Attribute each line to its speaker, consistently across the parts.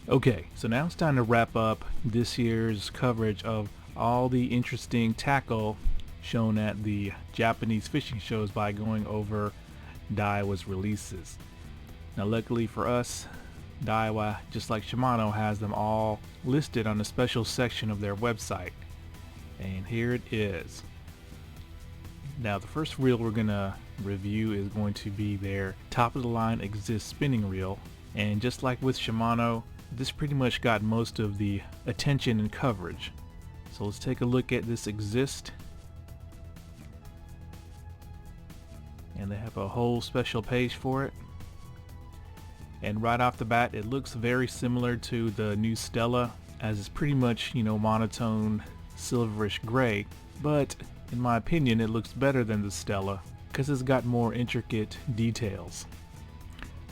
Speaker 1: Okay, so now it's time to wrap up this year's coverage of all the interesting tackle shown at the Japanese fishing shows by going over Daiwa's releases. Now luckily for us, Daiwa, just like Shimano, has them all listed on a special section of their website. And here it is. Now the first reel we're gonna review is going to be their top of the line EXSENCE spinning reel. And just like with Shimano, this pretty much got most of the attention and coverage. So let's take a look at this EXSENCE. And they have a whole special page for it. And right off the bat, it looks very similar to the new STELLA, as it's pretty much, monotone silverish gray. But in my opinion, it looks better than the STELLA because it's got more intricate details.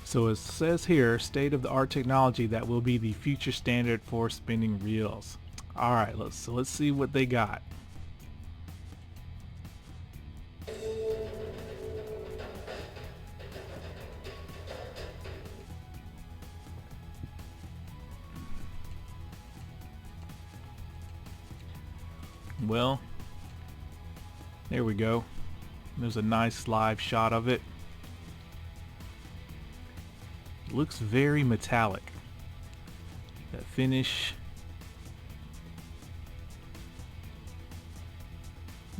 Speaker 1: So it says here, state-of-the-art technology that will be the future standard for spinning reels. Alright, let's see what they got. Well, there we go. There's a nice live shot of it. It looks very metallic. That finish.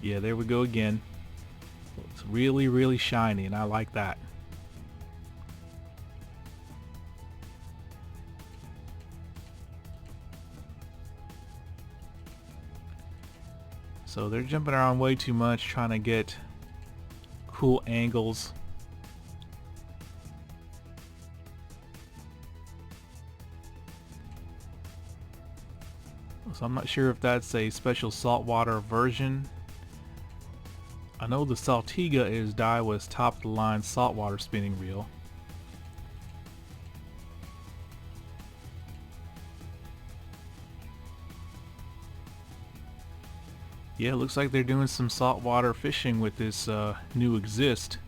Speaker 1: Yeah, there we go again. It's really, really shiny, and I like that. So they're jumping around way too much, trying to get cool angles. So I'm not sure if that's a special saltwater version. I know the CITICA is Daiwa's top of the line saltwater spinning reel. Yeah, it looks like they're doing some saltwater fishing with this new EXSENCE.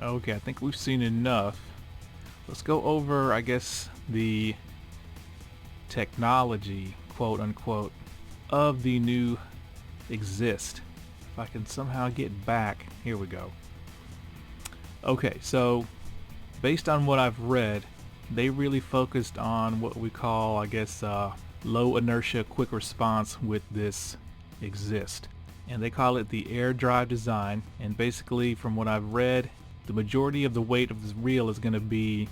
Speaker 1: Okay, I think we've seen enough. Let's go over, I guess, the technology, quote unquote, of the new EXSENCE. If I can somehow get back, here we go. Okay, so based on what I've read, they really focused on what we call, I guess, low inertia quick response with this EXSENCE. And they call it the air drive design. And basically, from what I've read, the majority of the weight of this reel is going to be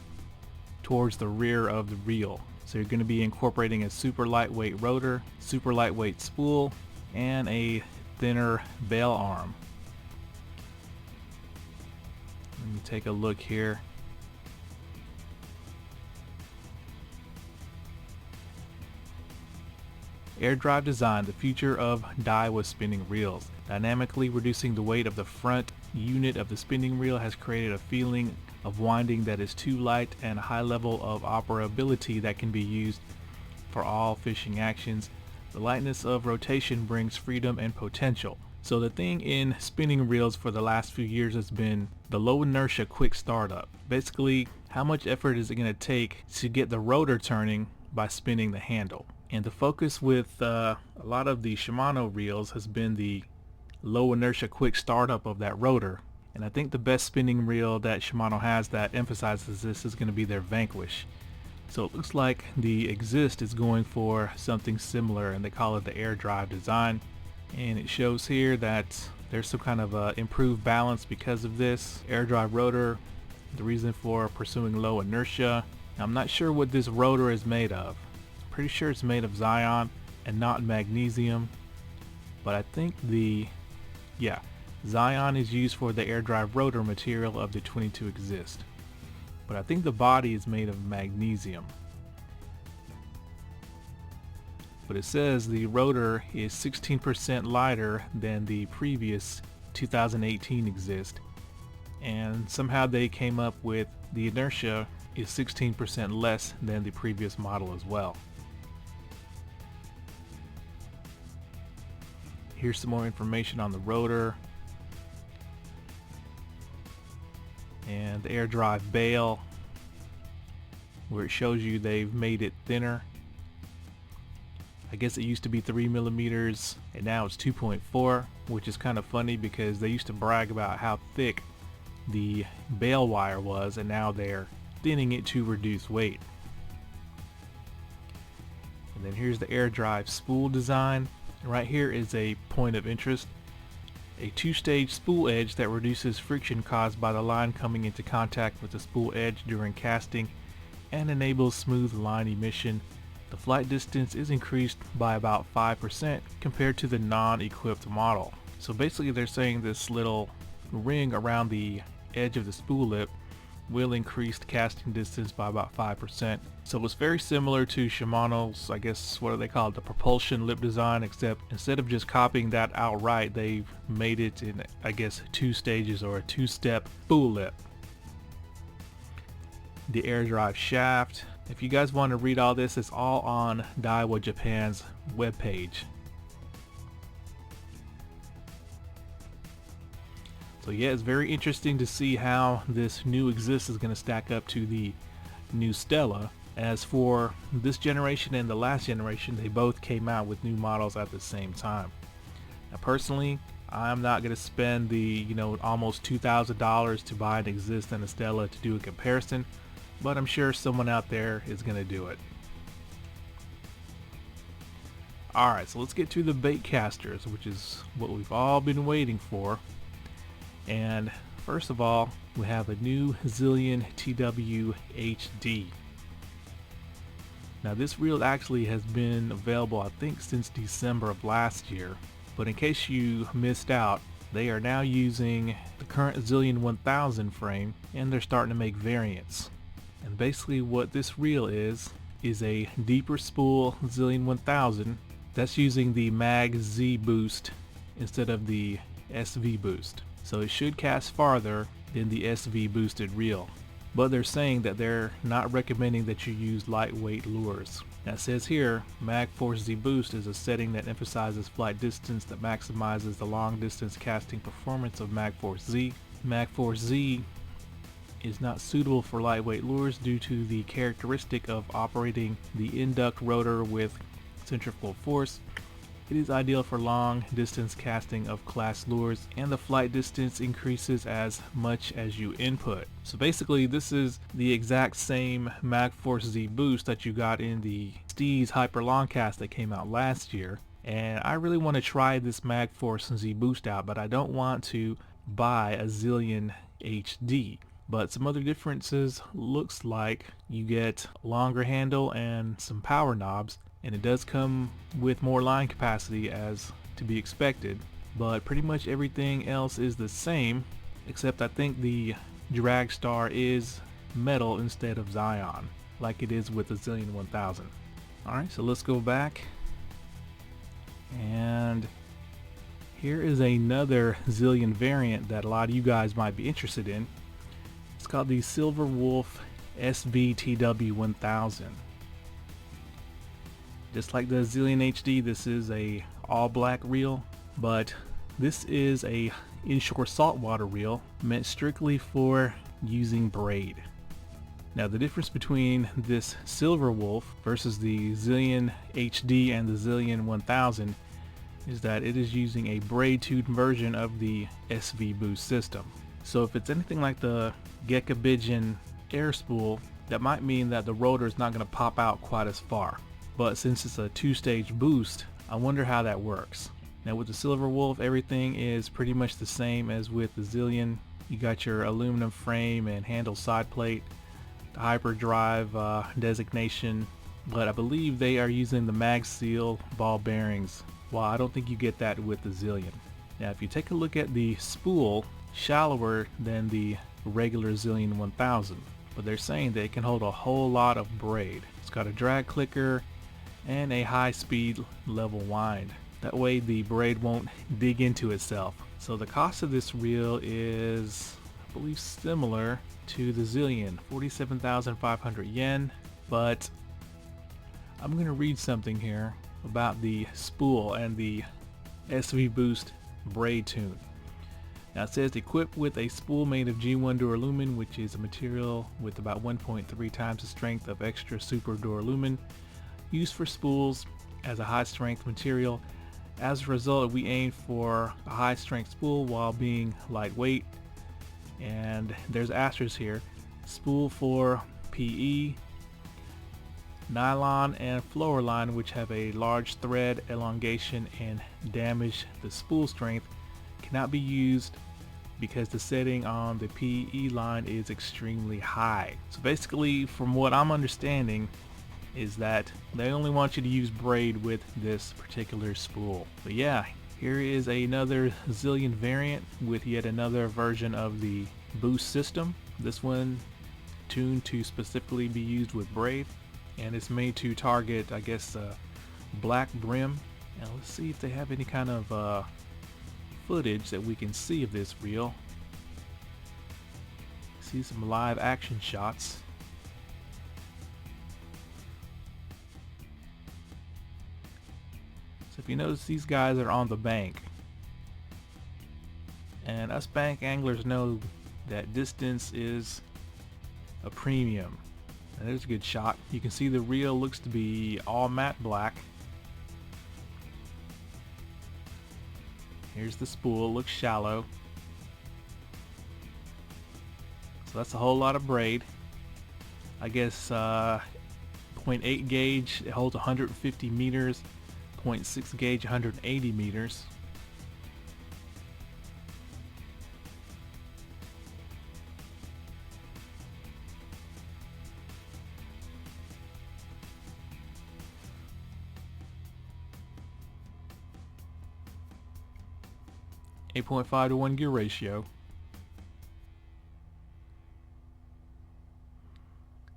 Speaker 1: towards the rear of the reel. So you're going to be incorporating a super lightweight rotor, super lightweight spool, and a thinner bail arm. Let me take a look here. Air drive design, the future of Daiwa spinning reels. Dynamically reducing the weight of the front unit of the spinning reel has created a feeling of winding that is too light and a high level of operability that can be used for all fishing actions. The lightness of rotation brings freedom and potential. So the thing in spinning reels for the last few years has been the low inertia quick startup. Basically, how much effort is it going to take to get the rotor turning by spinning the handle? And the focus with a lot of the Shimano reels has been the low inertia quick startup of that rotor. And I think the best spinning reel that Shimano has that emphasizes this is going to be their Vanquish. So it looks like the EXSENCE is going for something similar, and they call it the air drive design. And it shows here that there's some kind of improved balance because of this air drive rotor. The reason for pursuing low inertia. Now, I'm not sure what this rotor is made of. Pretty sure it's made of Zillion and not magnesium, but I think Zillion is used for the air drive rotor material of the 22 EXSENCE, but I think the body is made of magnesium. But it says the rotor is 16% lighter than the previous 2018 EXSENCE, and somehow they came up with the inertia is 16% less than the previous model as well. Here's some more information on the rotor and the air drive bail, where it shows you they've made it thinner. I guess it used to be 3 millimeters and now it's 2.4, which is kind of funny because they used to brag about how thick the bail wire was, and now they're thinning it to reduce weight. And then here's the air drive spool design. Right here is a point of interest. A two-stage spool edge that reduces friction caused by the line coming into contact with the spool edge during casting and enables smooth line emission. The flight distance is increased by about 5% compared to the non-equipped model. So basically they're saying this little ring around the edge of the spool lip will increase the casting distance by about 5%. So it's very similar to Shimano's, I guess, what do they call it, the propulsion lip design, except instead of just copying that outright, they've made it in, I guess, 2 stages or a 2-step spool lip. The air drive shaft. If you guys want to read all this, it's all on Daiwa Japan's webpage. So yeah, it's very interesting to see how this new EXSENCE is going to stack up to the new STELLA. As for this generation and the last generation, they both came out with new models at the same time. Now personally, I'm not going to spend the almost $2,000 to buy an EXSENCE and a STELLA to do a comparison, but I'm sure someone out there is going to do it. Alright, so let's get to the bait casters, which is what we've all been waiting for. And first of all, we have a new Zillion TW HD. Now this reel actually has been available, I think, since December of last year, but in case you missed out, they are now using the current Zillion 1000 frame, and they're starting to make variants. And basically what this reel is a deeper spool Zillion 1000 that's using the Mag Z boost instead of the SV boost. So it should cast farther than the SV boosted reel. But they're saying that they're not recommending that you use lightweight lures. Now it says here, Mag Force Z boost is a setting that emphasizes flight distance that maximizes the long distance casting performance of Mag Force Z. Mag Force Z is not suitable for lightweight lures due to the characteristic of operating the induct rotor with centrifugal force. It is ideal for long distance casting of class lures, and the flight distance increases as much as you input. So basically this is the exact same Mag Force Z boost that you got in the STEEZ Hyper Long Cast that came out last year. And I really want to try this Mag Force Z boost out, but I don't want to buy a Zillion HD. But some other differences, looks like you get a longer handle and some power knobs, and it does come with more line capacity as to be expected, but pretty much everything else is the same, except I think the drag star is metal instead of Zion, like it is with the Zillion 1000. Alright, so let's go back, and here is another Zillion variant that a lot of you guys might be interested in. It's called the Silver Wolf SVTW 1000. Just like the Zillion HD, this is a all black reel, but this is a inshore saltwater reel meant strictly for using braid. Now the difference between this Silver Wolf versus the Zillion HD and the Zillion 1000 is that it is using a braid tuned version of the SV boost system. So if it's anything like the Gekabidgen air spool, that might mean that the rotor is not going to pop out quite as far. But since it's a 2-stage boost, I wonder how that works. Now with the Silver Wolf, everything is pretty much the same as with the Zillion. You got your aluminum frame and handle side plate, the hyperdrive designation, but I believe they are using the mag seal ball bearings, while I don't think you get that with the Zillion. Now if you take a look at the spool, shallower than the regular Zillion 1000, but they're saying that it can hold a whole lot of braid. It's got a drag clicker and a high speed level wind. That way the braid won't dig into itself. So the cost of this reel is, I believe, similar to the Zillion, 47,500 yen, but I'm going to read something here about the spool and the SV Boost braid tune. Now it says equipped with a spool made of G1 duralumin, which is a material with about 1.3 times the strength of extra super duralumin, used for spools as a high strength material. As a result, we aim for a high strength spool while being lightweight. And there's asterisks here. Spool for PE, nylon and fluoroline, which have a large thread elongation and damage the spool strength, cannot be used because the setting on the PE line is extremely high. So basically, from what I'm understanding, is that they only want you to use braid with this particular spool. But yeah, here is another Zillion variant with yet another version of the boost system. This one tuned to specifically be used with braid, and it's made to target, I guess, black brim. Now let's see if they have any kind of footage that we can see of this reel. See some live action shots. So if you notice, these guys are on the bank, and us bank anglers know that distance is a premium. And there's a good shot. You can see the reel looks to be all matte black. Here's the spool, looks shallow. So that's a whole lot of braid. I guess 0.8 gauge, it holds 150 meters. 0.6 gauge, 180 meters. .5 to 1 gear ratio.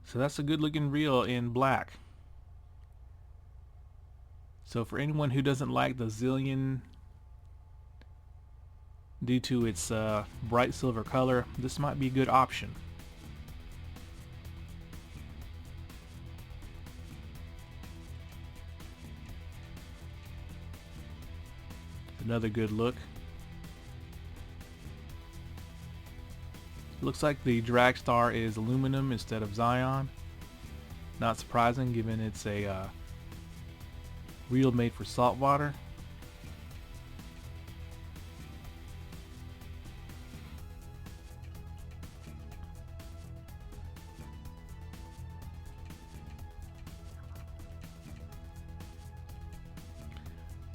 Speaker 1: So that's a good looking reel in black. So for anyone who doesn't like the Zillion due to its bright silver color, this might be a good option. Another good look. Looks like the drag star is aluminum instead of Zion. Not surprising given it's a reel made for salt water.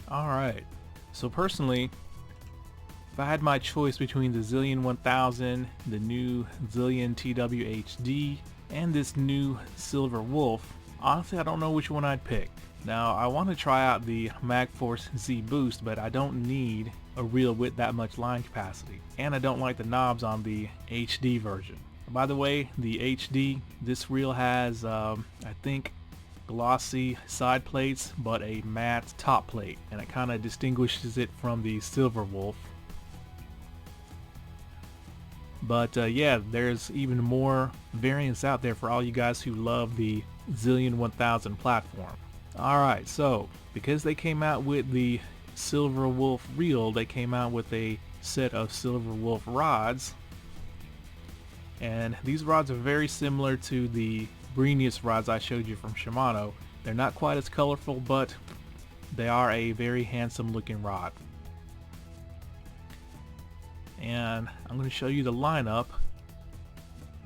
Speaker 1: Alright, so personally, if I had my choice between the Zillion 1000, the new Zillion TW HD, and this new Silver Wolf, honestly I don't know which one I'd pick. Now I want to try out the MagForce Z Boost, but I don't need a reel with that much line capacity, and I don't like the knobs on the HD version. By the way, the HD, this reel has I think glossy side plates but a matte top plate, and it kind of distinguishes it from the Silver Wolf. But yeah, there's even more variants out there for all you guys who love the Zillion 1000 platform. Alright, so because they came out with the Silver Wolf reel, they came out with a set of Silver Wolf rods. And these rods are very similar to the Brenius rods I showed you from Shimano. They're not quite as colorful, but they are a very handsome looking rod. And I'm going to show you the lineup.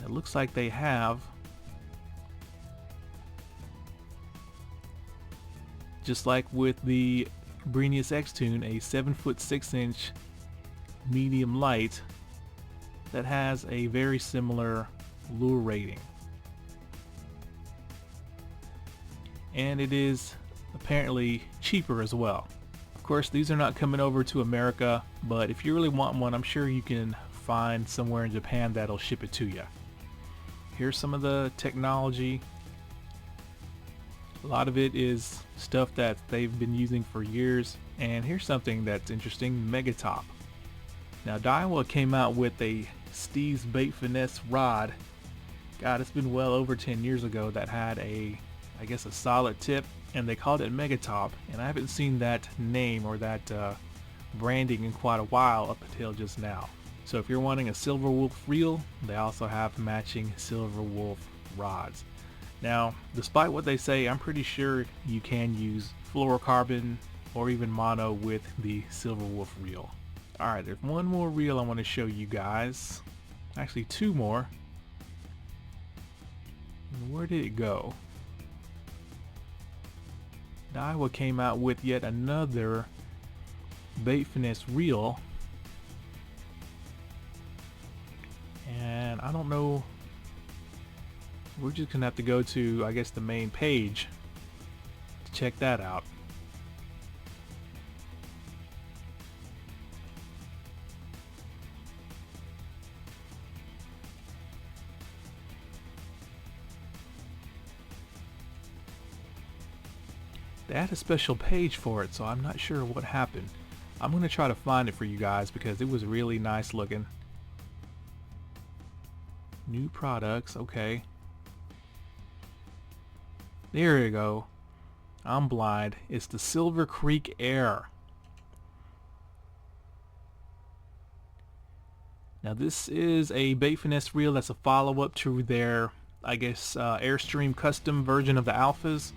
Speaker 1: It looks like they have, just like with the Brenius X-Tune, a 7-foot 6-inch medium light that has a very similar lure rating. And it is apparently cheaper as well. Of course, these are not coming over to America, but if you really want one, I'm sure you can find somewhere in Japan that'll ship it to you. Here's some of the technology. A lot of it is stuff that they've been using for years. And here's something that's interesting, Megatop. Now Daiwa came out with a STEEZ Bait Finesse rod. God, it's been well over 10 years ago, that had a, I guess, a solid tip, and they called it Megatop, and I haven't seen that name or that branding in quite a while up until just now. So if you're wanting a Silver Wolf reel, they also have matching Silver Wolf rods. Now, despite what they say, I'm pretty sure you can use fluorocarbon or even mono with the Silver Wolf reel. Alright, there's one more reel I want to show you guys. Actually, two more. Where did it go? Daiwa came out with yet another bait finesse reel. And I don't know. We're just gonna have to go to, I guess, the main page to check that out. They had a special page for it, so I'm not sure what happened. I'm gonna try to find it for you guys because it was really nice looking. New products, okay. There you go. I'm blind. It's the Silver Creek Air. Now this is a bait finesse reel that's a follow-up to their, I guess, Airstream custom version of the Alphas.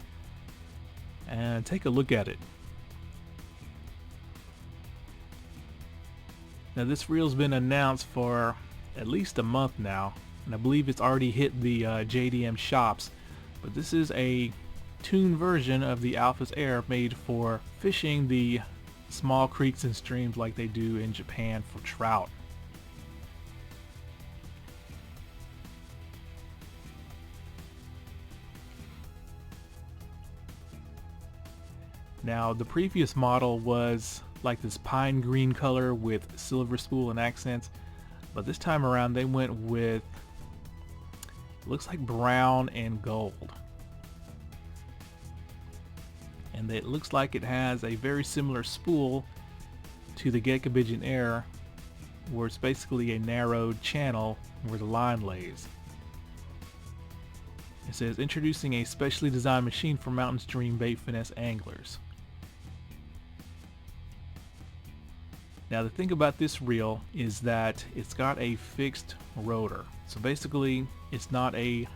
Speaker 1: And take a look at it. Now this reel's been announced for at least a month now, and I believe it's already hit the JDM shops. But this is a tuned version of the Alphas Air made for fishing the small creeks and streams like they do in Japan for trout. Now the previous model was like this pine green color with silver spool and accents, but this time around they went with, looks like brown and gold. And it looks like it has a very similar spool to the Gekabidgen Air, where it's basically a narrowed channel where the line lays. It says, introducing a specially designed machine for mountain stream bait finesse anglers. Now the thing about this reel is that it's got a fixed rotor. So basically it's not a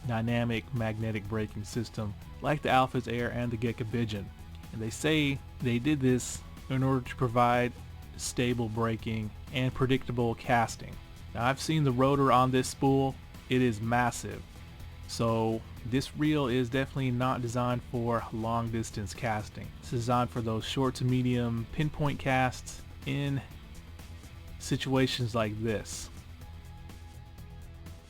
Speaker 1: dynamic magnetic braking system like the Alphas Air and the Gekabidgen. And they say they did this in order to provide stable braking and predictable casting. Now I've seen the rotor on this spool. It is massive. So this reel is definitely not designed for long distance casting. It's designed for those short to medium pinpoint casts in situations like this.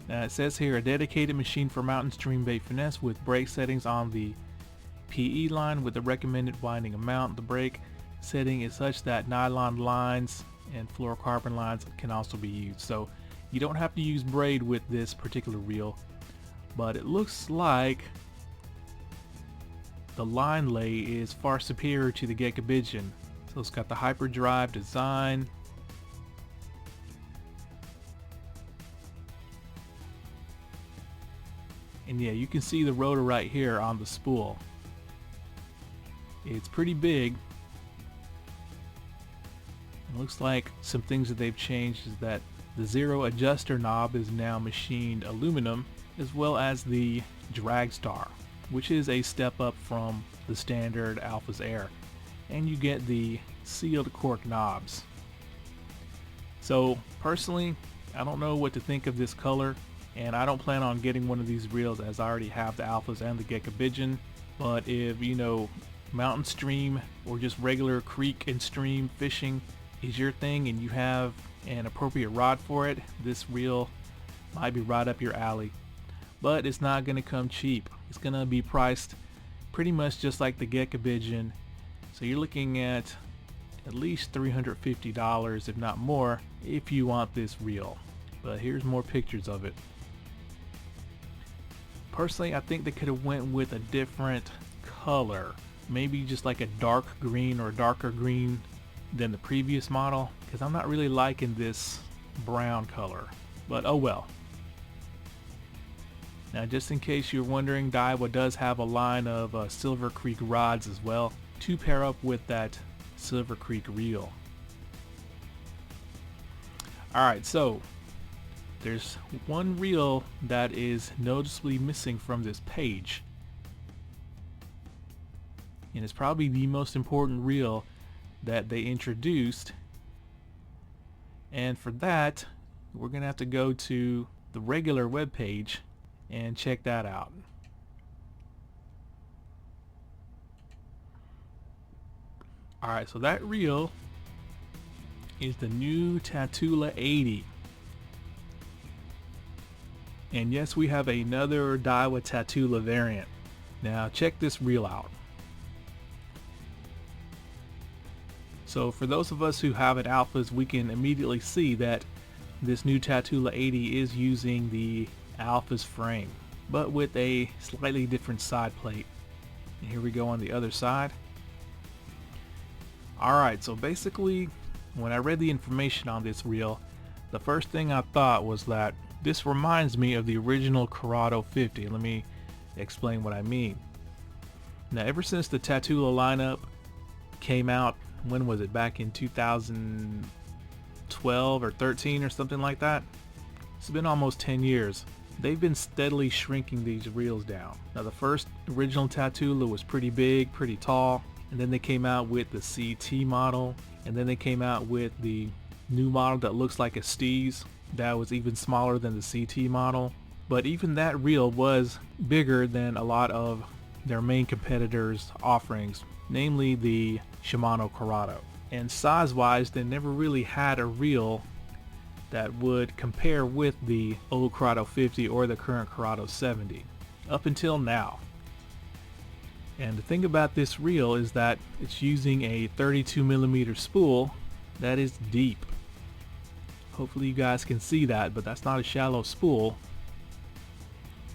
Speaker 1: Now it says here, a dedicated machine for mountain stream bait finesse with brake settings on the PE line with the recommended winding amount. The brake setting is such that nylon lines and fluorocarbon lines can also be used. So you don't have to use braid with this particular reel, but it looks like the line lay is far superior to the Gekabidgen. So it's got the hyperdrive design. And yeah, you can see the rotor right here on the spool. It's pretty big. It looks like some things that they've changed is that the zero adjuster knob is now machined aluminum, as well as the drag star, which is a step up from the standard Alphas Air. And you get the sealed cork knobs. So personally, I don't know what to think of this color, and I don't plan on getting one of these reels as I already have the Alphas and the Gekabidgen. But if, you know, mountain stream or just regular creek and stream fishing is your thing and you have an appropriate rod for it, this reel might be right up your alley. But it's not going to come cheap. It's going to be priced pretty much just like the Gekabidgen. So you're looking at least $350, if not more, if you want this reel. But here's more pictures of it. Personally, I think they could have went with a different color. Maybe just like a dark green or darker green than the previous model, because I'm not really liking this brown color. But oh well. Now just in case you're wondering, Daiwa does have a line of Silver Creek rods as well to pair up with that Silver Creek reel. Alright, so there's one reel that is noticeably missing from this page. And it's probably the most important reel that they introduced. And for that, we're going to have to go to the regular web page and check that out. Alright, so that reel is the new Tatula 80. And yes, we have another DAIWA Tatula variant. Now check this reel out. So for those of us who have it alphas, we can immediately see that this new Tatula 80 is using the alphas frame, but with a slightly different side plate. And here we go on the other side. Alright, so basically when I read the information on this reel, the first thing I thought was that this reminds me of the original CURADO 50. Let me explain what I mean. Now, ever since the Tatula lineup came out, when was it? Back in 2012 or 13 or something like that? It's been almost 10 years. They've been steadily shrinking these reels down. Now, the first original Tatula was pretty big, pretty tall, and then they came out with the CT model, and then they came out with the new model that looks like a STEEZ that was even smaller than the CT model. But even that reel was bigger than a lot of their main competitors' offerings, namely the SHIMANO CURADO. And size-wise, they never really had a reel that would compare with the old CURADO 50 or the current CURADO 70 up until now. And the thing about this reel is that it's using a 32mm spool that is deep. Hopefully you guys can see that, but that's not a shallow spool.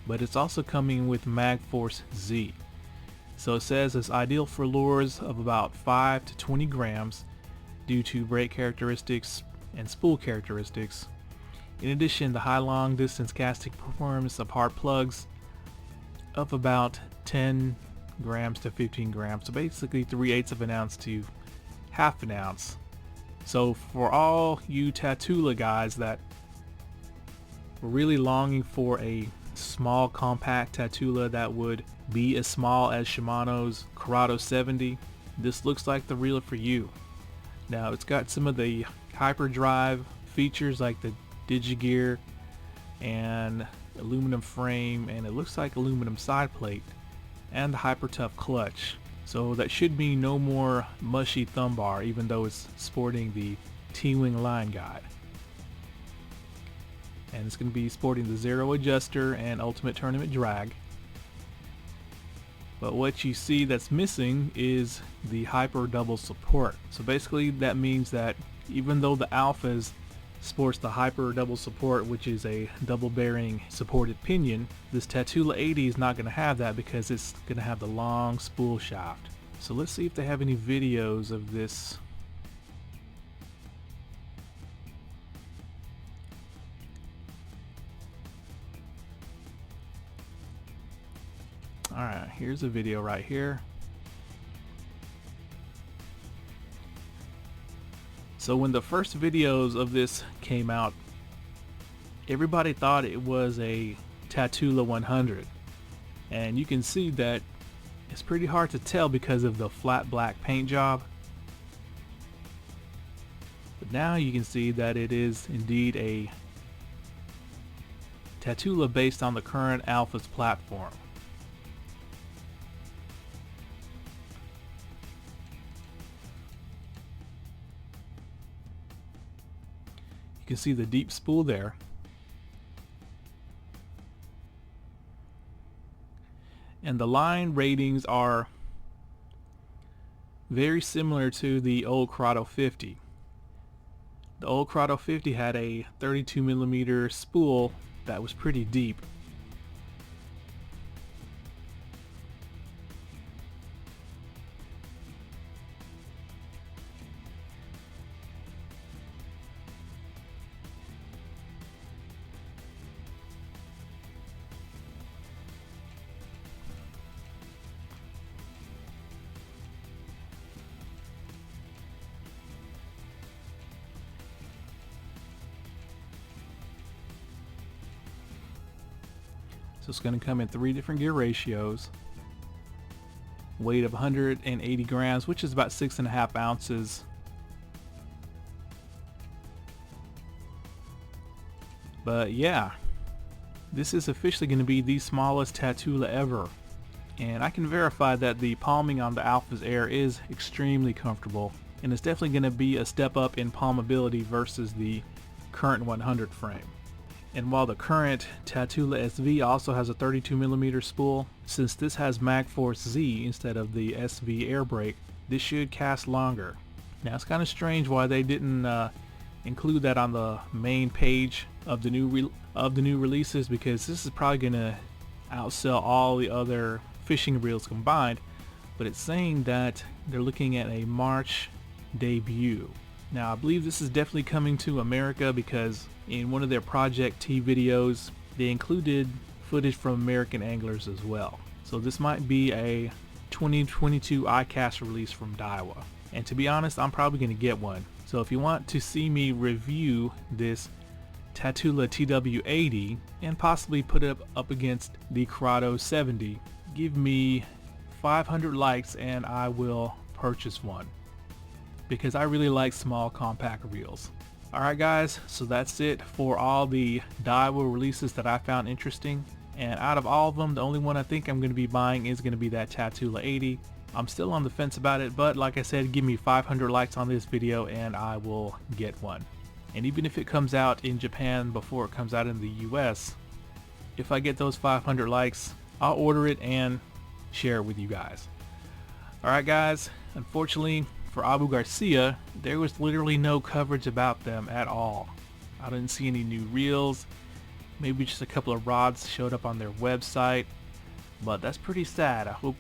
Speaker 1: But it's also coming with MagForce Z. So it says it's ideal for lures of about 5 to 20 grams due to brake characteristics and spool characteristics. In addition, the high long distance casting performance of hard plugs of about 10 grams to 15 grams. So basically 3/8 of an ounce to half an ounce. So for all you Tatula guys that were really longing for a small compact Tatula that would be as small as Shimano's CURADO 70, this looks like the reel for you. Now it's got some of the hyperdrive features like the digigear and aluminum frame, and it looks like aluminum side plate and the hyper tough clutch. So that should mean no more mushy thumb bar, even though it's sporting the T-Wing line guide. And it's going to be sporting the zero adjuster and ultimate tournament drag. But what you see that's missing is the hyper double support. So basically that means that even though the Alphas sports the hyper double support, which is a double bearing supported pinion, this Tatula 80 is not going to have that because it's going to have the long spool shaft. So let's see if they have any videos of this. Alright, here's a video right here. So when the first videos of this came out, everybody thought it was a Tatula 100. And you can see that it's pretty hard to tell because of the flat black paint job. But now you can see that it is indeed a Tatula based on the current Alphas platform. You can see the deep spool there. And the line ratings are very similar to the old CURADO 50. The old CURADO 50 had a 32mm spool that was pretty deep. So it's going to come in 3 different gear ratios. Weight of 180 grams, which is about 6.5 ounces. But yeah, this is officially going to be the smallest Tatula ever. And I can verify that the palming on the Alpha's Air is extremely comfortable. And it's definitely going to be a step up in palmability versus the current 100 frame. And while the current Tatula SV also has a 32mm spool, since this has MagForce Z instead of the SV air brake, this should cast longer. Now it's kind of strange why they didn't include that on the main page of the new releases, because this is probably going to outsell all the other fishing reels combined. But it's saying that they're looking at a March debut. Now I believe this is definitely coming to America, because in one of their Project T videos they included footage from American anglers as well. So this might be a 2022 iCast release from Daiwa. And to be honest, I'm probably going to get one. So if you want to see me review this Tatula TW80 and possibly put it up against the CURADO 70, give me 500 likes and I will purchase one, because I really like small compact reels. Alright guys, so that's it for all the Daiwa releases that I found interesting. And out of all of them, the only one I think I'm going to be buying is going to be that Tatula 80. I'm still on the fence about it, but like I said, give me 500 likes on this video and I will get one. And even if it comes out in Japan before it comes out in the US, if I get those 500 likes, I'll order it and share it with you guys. Alright guys, unfortunately for Abu Garcia, there was literally no coverage about them at all. I didn't see any new reels. Maybe just a couple of rods showed up on their website, but that's pretty sad. I hope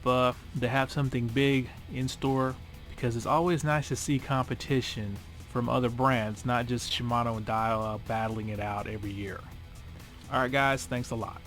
Speaker 1: they have something big in store, because it's always nice to see competition from other brands, not just Shimano and Daiwa battling it out every year. Alright guys, thanks a lot.